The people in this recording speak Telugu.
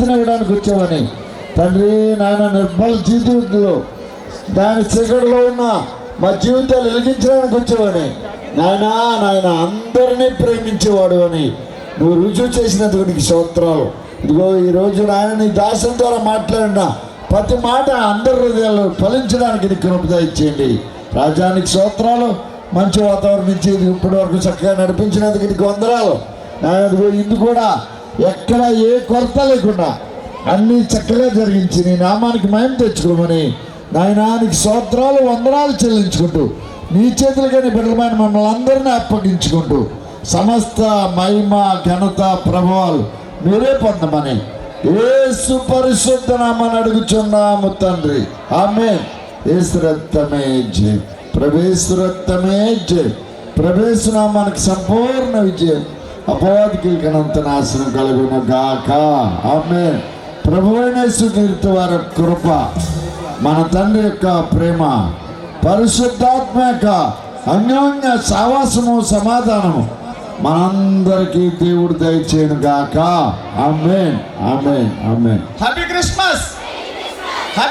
ఇవ్వడానికి వచ్చామని తండ్రి నాయన నిర్మల జీవితంలో దాని చిగడలో ఉన్న మా జీవితాలు వెలిగించడానికి వచ్చేవాడిని నాయన అందరినీ ప్రేమించేవాడు అని నువ్వు రుజువు చేసినందుకు నీకు స్తోత్రాలు. ఇదిగో ఈరోజు నాయన నీ దాసం ద్వారా మాట్లాడిన ప్రతి మాట అందరి హృదయాలు ఫలించడానికి నీకు కృప ఇచ్చేయండి. రాజానికి స్తోత్రాలు. మంచి వాతావరణం ఇచ్చి ఇప్పటి వరకు చక్కగా నడిపించినందుకు నీకు వందనాలు. నాయన ఇది కూడా ఎక్కడ ఏ కొరత లేకుండా అన్నీ చక్కగా జరిగించి నీ నామానికి మహిమ తెచ్చుకోమని నాయనానికి స్తోత్రాలు వందనాలు చెల్లించుకుంటూ నీ చేతులకని బిడ్డలమైన మమ్మల్ని అందరినీ అప్పగించుకుంటూ సమస్త మహిమ ఘనత ప్రభావాలు మీరే పొందమని యేసు పరిశుద్ధ నామమున అడుగుచున్నాము తండ్రి. ఆమేన్. యేసు రక్తమే జయం, ప్రభుయేసు రక్తమే జయం, ప్రభుయేసు నామానికి సంపూర్ణ విజయం, అపవాదికి కనంత నాశనం కలుగును గాక. ఆమేన్. ప్రభువైన యేసుక్రీస్తు వారి కృప, మన తండ్రి యొక్క ప్రేమ, పరిశుద్ధాత్మ యొక్క అన్యోన్య సహవాసము సమాధానము మనందరికీ దేవుడు దయచేయను గాక. Amen. Amen. Amen. Happy Christmas.